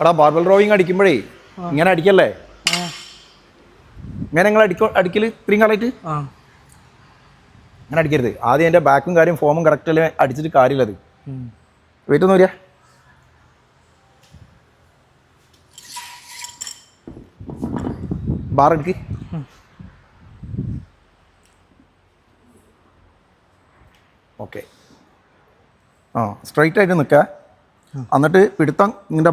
എടാ ബാർബൽ റോയിങ് അടിക്കുമ്പോഴേ ഇങ്ങനെ അടിക്കല്ലേ, ഇങ്ങനെ നിങ്ങൾ അടിക്കൽ ഇത്രയും കാലമായിട്ട് അങ്ങനെ അടിക്കരുത്. ആദ്യം എൻ്റെ ബാക്കും കാര്യം ഫോമും കറക്റ്റല്ലേ അടിച്ചിട്ട് കാര്യമില്ലത്. വെയിറ്റ് ഒന്നും വരിക. ബാർ എടുക്ക്. ഓക്കെ, സ്ട്രൈറ്റ് ആയിട്ട് നിൽക്കുക. എന്നിട്ട് പിടുത്തം നിൻ്റെ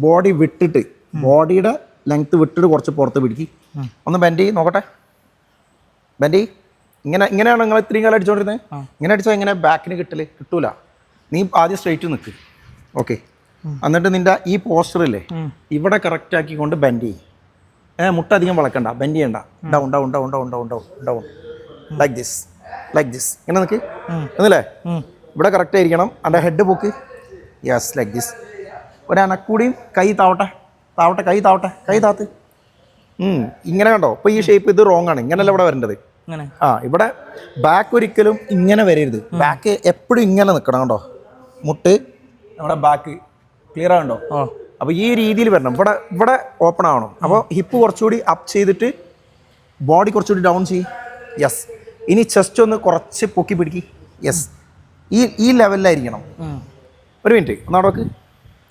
ബോഡി വിട്ടിട്ട്, ബോഡിയുടെ ലെങ്ത്ത് വിട്ടിട്ട് കുറച്ച് പുറത്ത് പിടിക്കും. ഒന്ന് ബെൻഡ് നോക്കട്ടെ. ബെൻഡ് ഇങ്ങനെയാണ് നിങ്ങൾ ഇത്രയും കാലം അടിച്ചുകൊണ്ടിരുന്നത്. ഇങ്ങനെ അടിച്ചാൽ ഇങ്ങനെ ബാക്കിന് കിട്ടൂല. നീ ആദ്യം സ്ട്രൈറ്റ് നിൽക്ക്. ഓക്കെ, എന്നിട്ട് നിൻ്റെ ഈ പോസ്റ്ററില്ലേ ഇവിടെ കറക്റ്റ് ആക്കിക്കൊണ്ട് ബെൻഡ് ചെയ്യും. മുട്ട അധികം വളക്കണ്ട, ബെൻഡ് ചെയ്യണ്ട. Down down down down down down down like this ഇങ്ങനെ നിൽക്ക് എന്നല്ലേ. ഇവിടെ കറക്റ്റ് ആയിരിക്കണം. എൻ്റെ ഹെഡ് പൊക്ക്. Yes, like this. ഒരനക്കൂടിയും കൈ താവട്ടെ. കൈ താത്ത്. ഇങ്ങനെ കണ്ടോ. ഇപ്പോൾ ഈ ഷേപ്പ് ഇത് റോങ് ആണ്. ഇങ്ങനെയല്ല ഇവിടെ വരേണ്ടത്. ഇവിടെ ബാക്ക് ഒരിക്കലും ഇങ്ങനെ വരരുത്. ബാക്ക് എപ്പോഴും ഇങ്ങനെ നിൽക്കണം. കണ്ടോ, മുട്ട് നമ്മുടെ ബാക്ക് ക്ലിയർ ആകണ്ടോ. അപ്പോൾ ഈ രീതിയിൽ വരണം. ഇവിടെ ഓപ്പൺ ആവണം. അപ്പോൾ ഹിപ്പ് കുറച്ചുകൂടി അപ്പ് ചെയ്തിട്ട് ബോഡി കുറച്ചുകൂടി ഡൗൺ ചെയ്യും. യെസ്. ഇനി ചെസ്റ്റ് ഒന്ന് കുറച്ച് പൊക്കി പിടിക്കും. യെസ്, ഈ ലെവലിലായിരിക്കണം. ഒരു മിനിറ്റ് ഒന്ന് അവിടെ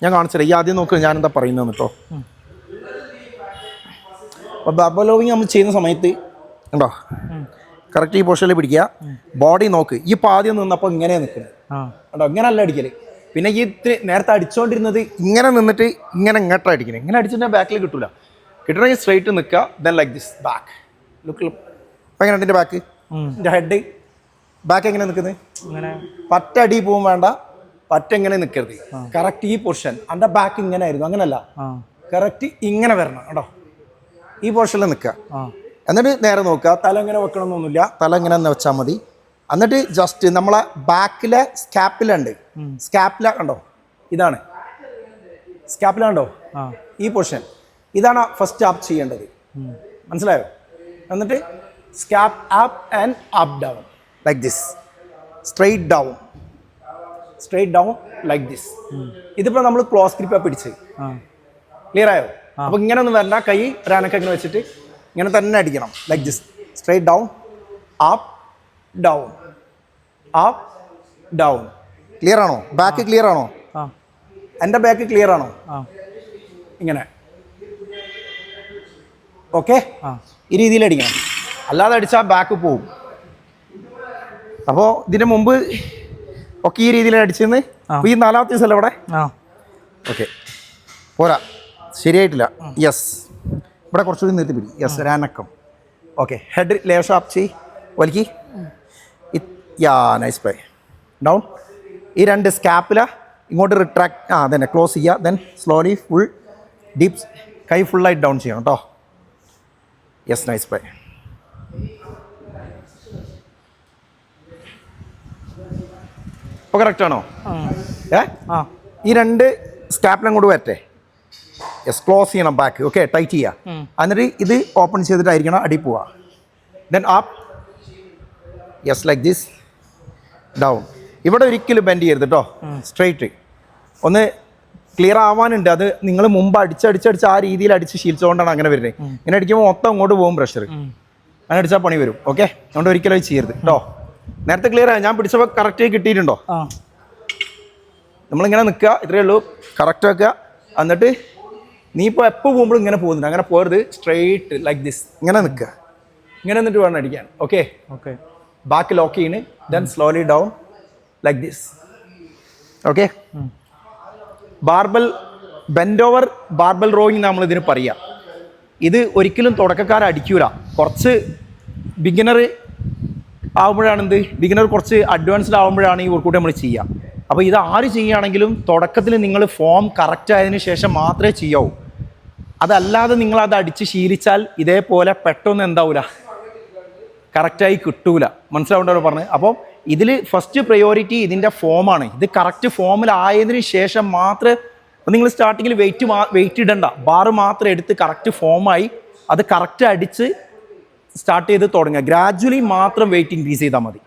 ഞാൻ കാണിച്ചില്ല. ഈ ആദ്യം നോക്കുക ഞാനെന്താ പറയുന്നത് കേട്ടോ. അപ്പോൾ ബാർബൽ റോയിങ് നമ്മൾ ചെയ്യുന്ന സമയത്ത് ഉണ്ടോ കറക്റ്റ് ഈ പൊസിഷനിൽ പിടിക്കുക. ബോഡി നോക്ക്. ഈ ആദ്യം നിന്നപ്പോൾ ഇങ്ങനെ നിൽക്കുന്നത് കേട്ടോ. ഇങ്ങനെയല്ല അടിക്കല്. പിന്നെ ഈ നേരത്തെ അടിച്ചുകൊണ്ടിരുന്നത് ഇങ്ങനെ നിന്നിട്ട് ഇങ്ങോട്ടാണ് അടിക്കുന്നത്. ഇങ്ങനെ അടിച്ചിട്ടുണ്ടെങ്കിൽ ബാക്കിൽ കിട്ടില്ല. കിട്ടണമെങ്കിൽ സ്ട്രൈറ്റ് നിൽക്കുക. Then like this back look. അപ്പം എങ്ങനെ എൻ്റെ ബാക്ക്, എൻ്റെ ഹെഡ് ബാക്ക് എങ്ങനെ നിൽക്കുന്നത്? പറ്റ അടി പോവും വേണ്ട, പറ്റ എങ്ങനെ നിൽക്കരുത്. കറക്റ്റ് ഈ പൊസിഷൻ. എൻ്റെ ബാക്ക് ഇങ്ങനെ ആയിരുന്നു, അങ്ങനല്ല. കറക്റ്റ് ഇങ്ങനെ വരണം കേട്ടോ. ഈ പൊസിഷനിൽ നിൽക്കുക. എന്നിട്ട് നേരെ നോക്കുക. തല ഇങ്ങനെ വെക്കണമെന്നൊന്നുമില്ല. തല ഇങ്ങനെ തന്നെ വെച്ചാൽ മതി. എന്നിട്ട് ജസ്റ്റ് നമ്മളെ ബാക്കിലെ സ്കാപ്പിലുണ്ട്. സ്കാപ്പില കണ്ടോ, ഇതാണ് സ്കാപ്പില കണ്ടോ, ഈ പൊസിഷൻ. ഇതാണ് ഫസ്റ്റ് അപ്പ് ചെയ്യേണ്ടത്. മനസ്സിലായോ? എന്നിട്ട് scap up and up down like this. Straight down like this. ഇതിപ്പോൾ നമ്മൾ ക്ലോസ് ഗ്രിപ്പാണ് പിടിച്ച്. ക്ലിയർ ആയോ? അപ്പോൾ ഇങ്ങനെ ഒന്നും വരണ്ട. കൈ ഒരനക്കം ഇങ്ങനെ വെച്ചിട്ട് ഇങ്ങനെ തന്നെ അടിക്കണം. Like this. Straight down, up down, up down. Clear ആണോ? ബാക്ക് ക്ലിയർ ആണോ? എൻ്റെ ബാക്ക് ക്ലിയർ ആണോ? ഇങ്ങനെ. ഓക്കെ, ഈ രീതിയിൽ അടിക്കണം. അല്ലാതെ അടിച്ചാൽ ബാക്ക് പോവും. അപ്പോൾ ഇതിന് മുമ്പ് ഒക്കെ ഈ രീതിയിൽ അടിച്ചെന്ന്. അപ്പോൾ ഈ 4ാമത്തെ ദിവസമല്ലേ ഇവിടെ? ഓക്കെ, പോരാ, ശരിയായിട്ടില്ല. യെസ്, ഇവിടെ കുറച്ചുകൂടി നിർത്തി പിടി. യെസ്, ഒരനക്കം. ഓക്കെ, ഹെഡ് ലേശം അപ്പ് ചെയ്യ്, വലിക്ക്. Nice play. ഡൗൺ. ഈ 2 സ്കാപ്പില ഇങ്ങോട്ട് റിട്രാക്ട്. അതന്നെ ക്ലോസ് ചെയ്യുക. ദെൻ സ്ലോലി ഫുൾ ഡീപ്പ് കൈ ഫുള്ളായിട്ട് ഡൗൺ ചെയ്യണം കേട്ടോ. Yes, nice play. ഇപ്പോൾ കറക്റ്റ് ആണോ? ഈ 2 സ്കാപ്പിൽ അങ്ങോട്ട് വരട്ടെ. യെസ്, ക്ലോസ് ചെയ്യണം ബാക്ക്. ഓക്കെ, ടൈറ്റ് ചെയ്യുക. എന്നിട്ട് ഇത് ഓപ്പൺ ചെയ്തിട്ടായിരിക്കണം അടി പോവുക. Then up. Yes, like this. Down. ഇവിടെ ഒരിക്കലും ബെൻഡ് ചെയ്യരുത് കേട്ടോ. സ്ട്രെയിറ്റ്. ഒന്ന് ക്ലിയർ ആവാനുണ്ട്. അത് നിങ്ങൾ മുമ്പ് അടിച്ചടിച്ച് ആ രീതിയിൽ അടിച്ച് ശീലിച്ചുകൊണ്ടാണ് അങ്ങനെ വരുന്നത്. ഇങ്ങനെ അടിക്കുമ്പോൾ മൊത്തം അങ്ങോട്ട് പോകും പ്രഷർ. അങ്ങനെ അടിച്ചാൽ പണി വരും. ഓക്കെ, അതുകൊണ്ട് ഒരിക്കലും അത് ചെയ്യരുത് കേട്ടോ. നേരത്തെ ക്ലിയർ ആയി? ഞാൻ പിടിച്ചപ്പോൾ കറക്റ്റ് കിട്ടിയിട്ടുണ്ടോ? നമ്മളിങ്ങനെ നിൽക്കുക. ഇത്രയേ ഉള്ളൂ. കറക്റ്റ് വെക്കുക. എന്നിട്ട് നീ ഇപ്പോൾ എപ്പോൾ പോകുമ്പോഴും ഇങ്ങനെ പോകുന്നുണ്ട്. അങ്ങനെ പോകരുത്. Straight like this. ഇങ്ങനെ നിൽക്കുക. ഇങ്ങനെ നിന്നിട്ട് വേണം അടിക്കാൻ. ഓക്കെ, ബാക്ക് ലോക്ക് ചെയ്യുന്നു. Then slowly down like this. Okay, barbell bent over barbell rowing നമ്മളിതിന് പറയുക. ഇത് ഒരിക്കലും തുടക്കക്കാരെ അടിക്കൂല. കുറച്ച് ബിഗിനർ ആകുമ്പോഴാണ് ബിഗിനർ കുറച്ച് അഡ്വാൻസ്ഡ് ആകുമ്പോഴാണ് ഈ വർക്കൗട്ട് നമ്മൾ ചെയ്യുക. അപ്പോൾ ഇത് ആര് ചെയ്യുകയാണെങ്കിലും തുടക്കത്തിൽ നിങ്ങൾ ഫോം കറക്റ്റ് ആയതിനു ശേഷം മാത്രമേ ചെയ്യാവൂ. അതല്ലാതെ നിങ്ങളത് അടിച്ച് ശീലിച്ചാൽ ഇതേപോലെ പെട്ടെന്ന് എന്താവില്ല, കറക്റ്റായി കിട്ടൂല. മനസ്സിലാവേണ്ടവർ പറഞ്ഞത്. അപ്പോൾ ഇതിൽ ഫസ്റ്റ് പ്രയോറിറ്റി ഇതിൻ്റെ ഫോമാണ്. ഇത് കറക്റ്റ് ഫോമിലായതിനു ശേഷം മാത്രമേ. അപ്പോൾ നിങ്ങൾ സ്റ്റാർട്ടിങ്ങിൽ വെയിറ്റ് ഇടണ്ട. ബാറ് മാത്രം എടുത്ത് കറക്റ്റ് ഫോമായി അത് കറക്റ്റ് അടിച്ച് സ്റ്റാർട്ട് ചെയ്ത് തുടങ്ങുക. ഗ്രാജുവലി മാത്രം വെയിറ്റ് ഇൻക്രീസ് ചെയ്താൽ മതി.